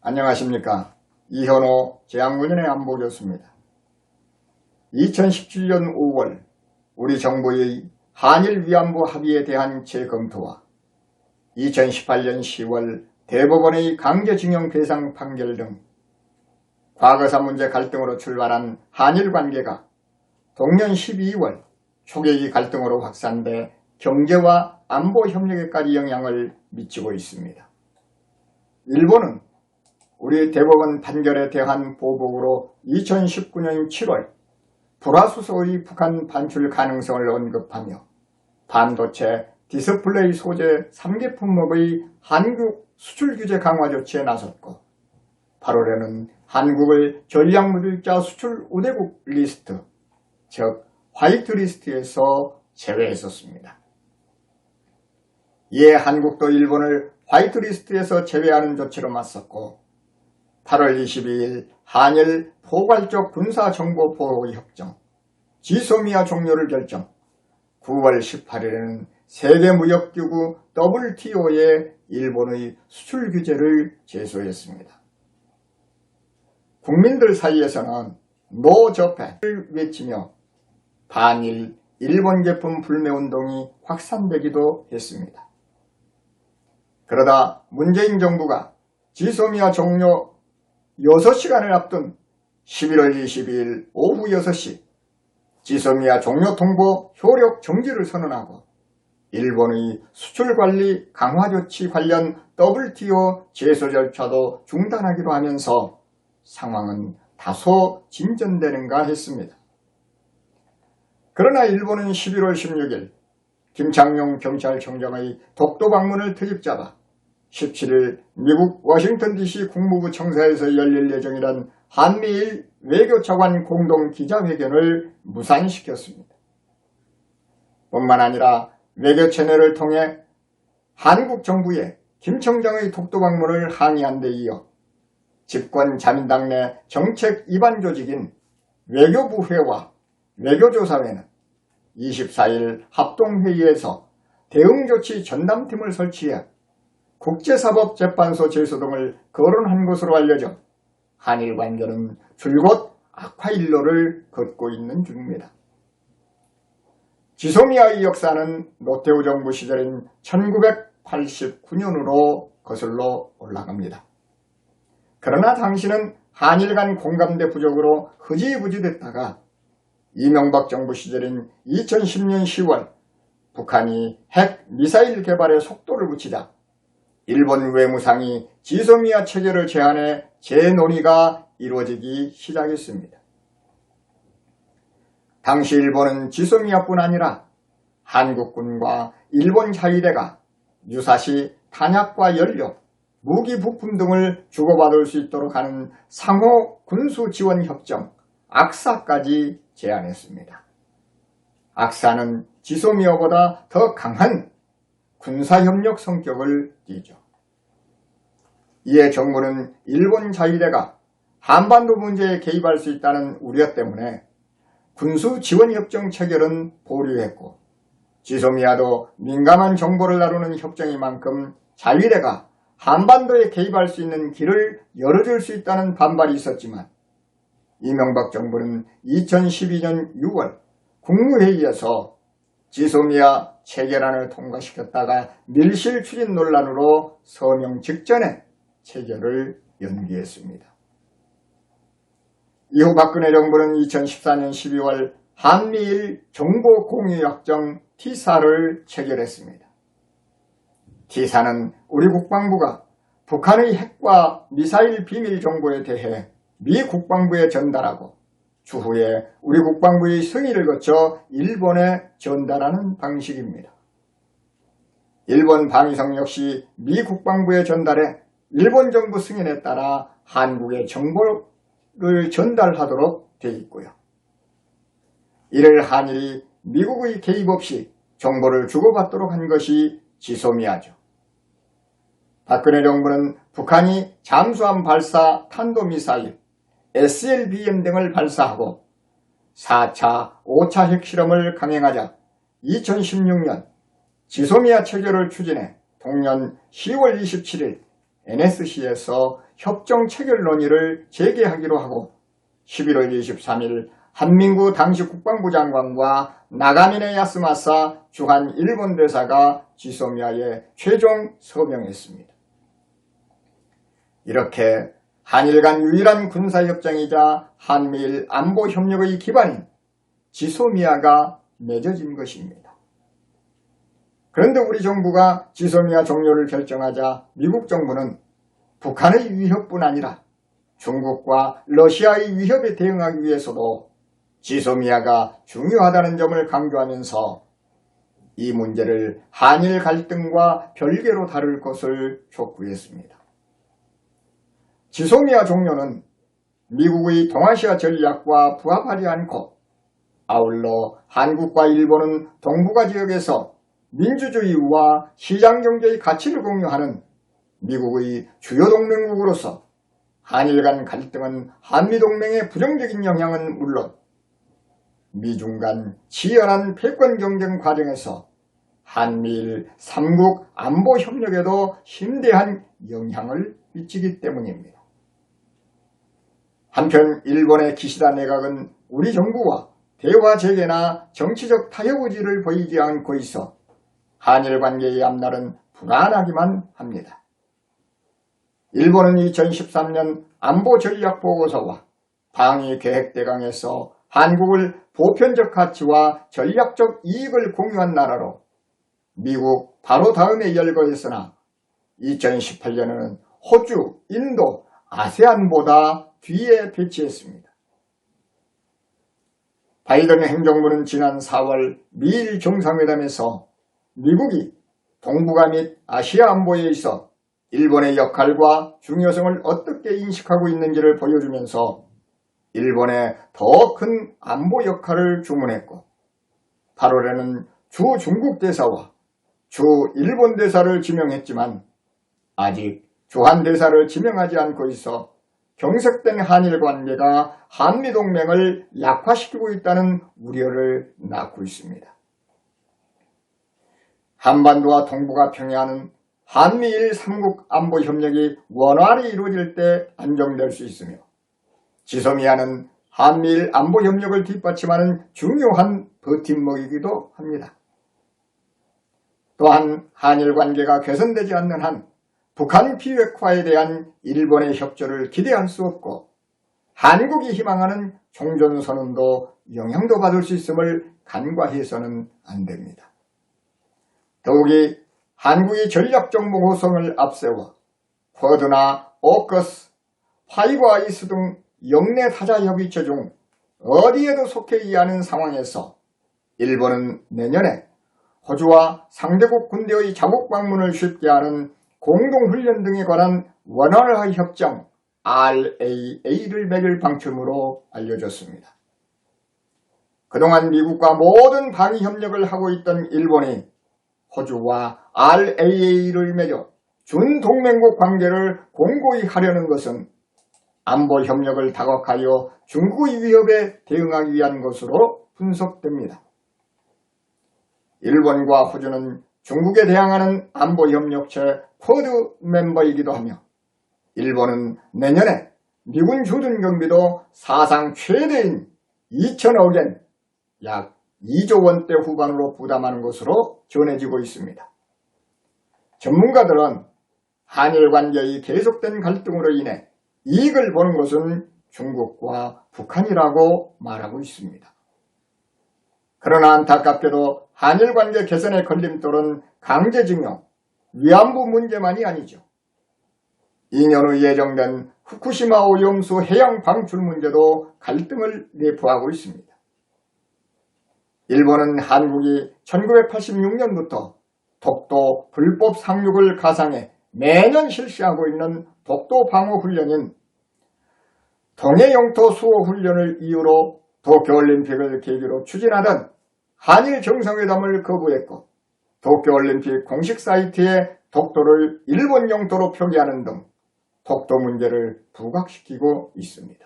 안녕하십니까. 이현호 재향문연의 안보교수입니다. 2017년 5월 우리 정부의 한일 위안부 합의에 대한 재검토와 2018년 10월 대법원의 강제징용 배상 판결 등 과거사 문제 갈등으로 출발한 한일 관계가 동년 12월 초계기 갈등으로 확산돼 경제와 안보 협력에까지 영향을 미치고 있습니다. 일본은 우리 대법원 판결에 대한 보복으로 2019년 7월 불화수소의 북한 반출 가능성을 언급하며 반도체 디스플레이 소재 3개 품목의 한국 수출 규제 강화 조치에 나섰고 8월에는 한국을 전략무질자 수출 우대국 리스트, 즉 화이트 리스트에서 제외했었습니다. 이에 한국도 일본을 화이트 리스트에서 제외하는 조치로 맞섰고 8월 22일 한일 포괄적 군사정보보호협정 지소미아 종료를 결정, 9월 18일에는 세계무역기구 WTO에 일본의 수출 규제를 제소했습니다. 국민들 사이에서는 노 저펜을 외치며 반일 일본 제품 불매운동이 확산되기도 했습니다. 그러다 문재인 정부가 지소미아 종료 6시간을 앞둔 11월 22일 오후 6시 지소미아 종료 통보 효력 정지를 선언하고 일본의 수출관리 강화 조치 관련 WTO 제소 절차도 중단하기로 하면서 상황은 다소 진전되는가 했습니다. 그러나 일본은 11월 16일 김창룡 경찰청장의 독도 방문을 트집잡아 17일 미국 워싱턴 DC 국무부 청사에서 열릴 예정이란 한미일 외교차관 공동 기자회견을 무산시켰습니다. 뿐만 아니라 외교 채널을 통해 한국 정부의 김 청장의 독도 방문을 항의한 데 이어 집권 자민당 내 정책 위반 조직인 외교부회와 외교조사회는 24일 합동회의에서 대응조치 전담팀을 설치해 국제사법재판소 제소 등을 거론한 것으로 알려져 한일 관계는 줄곧 악화일로를 걷고 있는 중입니다. 지소미아의 역사는 노태우 정부 시절인 1989년으로 거슬러 올라갑니다. 그러나 당시는 한일 간 공감대 부족으로 흐지부지 됐다가 이명박 정부 시절인 2010년 10월 북한이 핵 미사일 개발에 속도를 붙이자 일본 외무상이 지소미아 체결을 제안해 재논의가 이루어지기 시작했습니다. 당시 일본은 지소미아뿐 아니라 한국군과 일본 자위대가 유사시 탄약과 연료, 무기 부품 등을 주고받을 수 있도록 하는 상호 군수지원협정 악사까지 제안했습니다. 악사는 지소미아보다 더 강한 군사협력 성격을 띠죠. 이에 정부는 일본 자위대가 한반도 문제에 개입할 수 있다는 우려 때문에 군수지원협정 체결은 보류했고 지소미아도 민감한 정보를 다루는 협정인 만큼 자위대가 한반도에 개입할 수 있는 길을 열어줄 수 있다는 반발이 있었지만 이명박 정부는 2012년 6월 국무회의에서 지소미아 체결안을 통과시켰다가 밀실 추진 논란으로 서명 직전에 체결을 연기했습니다. 이후 박근혜 정부는 2014년 12월 한미일 정보공유협정 T사를 체결했습니다. T사는 우리 국방부가 북한의 핵과 미사일 비밀 정보에 대해 미 국방부에 전달하고 추후에 우리 국방부의 승인을 거쳐 일본에 전달하는 방식입니다. 일본 방위성 역시 미 국방부에 전달해 일본 정부 승인에 따라 한국에 정보를 전달하도록 되어 있고요. 이를 한일이 미국의 개입 없이 정보를 주고받도록 한 것이 지소미아죠. 박근혜 정부는 북한이 잠수함 발사 탄도미사일, SLBM 등을 발사하고 4차, 5차 핵실험을 강행하자 2016년 지소미아 체결을 추진해 동년 10월 27일 NSC에서 협정 체결 논의를 재개하기로 하고 11월 23일 한민구 당시 국방부 장관과 나가미네 야스마사 주한 일본 대사가 지소미아에 최종 서명했습니다. 이렇게 한일 간 유일한 군사협정이자 한미일 안보협력의 기반인 지소미아가 맺어진 것입니다. 그런데 우리 정부가 지소미아 종료를 결정하자 미국 정부는 북한의 위협뿐 아니라 중국과 러시아의 위협에 대응하기 위해서도 지소미아가 중요하다는 점을 강조하면서 이 문제를 한일 갈등과 별개로 다룰 것을 촉구했습니다. 지소미아 종료는 미국의 동아시아 전략과 부합하지 않고 아울러 한국과 일본은 동북아 지역에서 민주주의와 시장경제의 가치를 공유하는 미국의 주요 동맹국으로서 한일 간 갈등은 한미동맹의 부정적인 영향은 물론 미중 간 치열한 패권 경쟁 과정에서 한미일 3국 안보 협력에도 심대한 영향을 미치기 때문입니다. 한편 일본의 기시다 내각은 우리 정부와 대화 재개나 정치적 타협 의지를 보이지 않고 있어 한일 관계의 앞날은 불안하기만 합니다. 일본은 2013년 안보전략보고서와 방위계획대강에서 한국을 보편적 가치와 전략적 이익을 공유한 나라로 미국 바로 다음에 열거했으나 2018년에는 호주, 인도, 아세안보다 뒤에 배치했습니다. 바이든 행정부는 지난 4월 미일 정상회담에서 미국이 동북아 및 아시아 안보에 있어 일본의 역할과 중요성을 어떻게 인식하고 있는지를 보여주면서 일본에 더 큰 안보 역할을 주문했고 8월에는 주 중국 대사와 주 일본 대사를 지명했지만 아직 주한 대사를 지명하지 않고 있어 경색된 한일 관계가 한미동맹을 약화시키고 있다는 우려를 낳고 있습니다. 한반도와 동북아 평야는 한미일 3국 안보 협력이 원활히 이루어질 때 안정될 수 있으며 지소미아는 한미일 안보 협력을 뒷받침하는 중요한 버팀목이기도 합니다. 또한 한일 관계가 개선되지 않는 한 북한 비핵화에 대한 일본의 협조를 기대할 수 없고 한국이 희망하는 종전선언도 영향도 받을 수 있음을 간과해서는 안 됩니다. 더욱이 한국이 전략정보 호성을 앞세워 쿼드나 오커스, 파이브 아이스 등 영내 타자 협의체 중 어디에도 속해 있지 않은 상황에서 일본은 내년에 호주와 상대국 군대의 자국 방문을 쉽게 하는 공동훈련 등에 관한 원활한 협정 RAA를 맺을 방침으로 알려졌습니다. 그동안 미국과 모든 방위 협력을 하고 있던 일본이 호주와 RAA를 맺어 준동맹국 관계를 공고히 하려는 것은 안보 협력을 다각하여 중국의 위협에 대응하기 위한 것으로 분석됩니다. 일본과 호주는 중국에 대항하는 안보협력체 쿼드 멤버이기도 하며 일본은 내년에 미군 주둔 경비도 사상 최대인 2,000억엔 약 2조 원대 후반으로 부담하는 것으로 전해지고 있습니다. 전문가들은 한일 관계의 계속된 갈등으로 인해 이익을 보는 것은 중국과 북한이라고 말하고 있습니다. 그러나 안타깝게도 한일 관계 개선의 걸림돌은 강제징용, 위안부 문제만이 아니죠. 2년 후 예정된 후쿠시마 오염수 해양 방출 문제도 갈등을 내포하고 있습니다. 일본은 한국이 1986년부터 독도 불법 상륙을 가상해 매년 실시하고 있는 독도 방어 훈련인 동해 영토 수호 훈련을 이유로 도쿄올림픽을 계기로 추진하던 한일 정상회담을 거부했고 도쿄올림픽 공식 사이트에 독도를 일본 영토로 표기하는 등 독도 문제를 부각시키고 있습니다.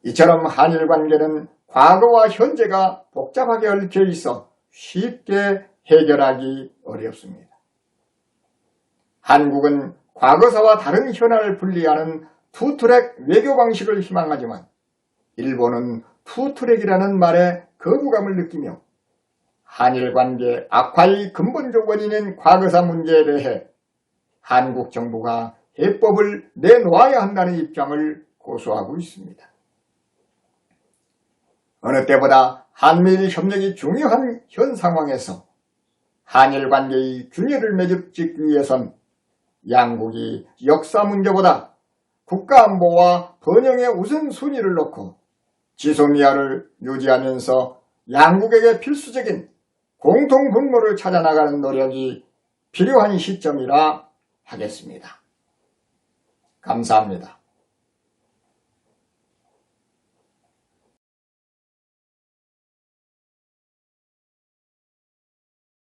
이처럼 한일 관계는 과거와 현재가 복잡하게 얽혀 있어 쉽게 해결하기 어렵습니다. 한국은 과거사와 다른 현안을 분리하는 투트랙 외교 방식을 희망하지만 일본은 투트랙이라는 말에 거부감을 느끼며 한일 관계 악화의 근본적 원인인 과거사 문제에 대해 한국 정부가 해법을 내놓아야 한다는 입장을 고수하고 있습니다. 어느 때보다 한미일 협력이 중요한 현 상황에서 한일 관계의 균열을 매듭짓기 위해선 양국이 역사 문제보다 국가안보와 번영의 우선순위를 놓고 지소미아를 유지하면서 양국에게 필수적인 공통분모를 찾아나가는 노력이 필요한 시점이라 하겠습니다. 감사합니다.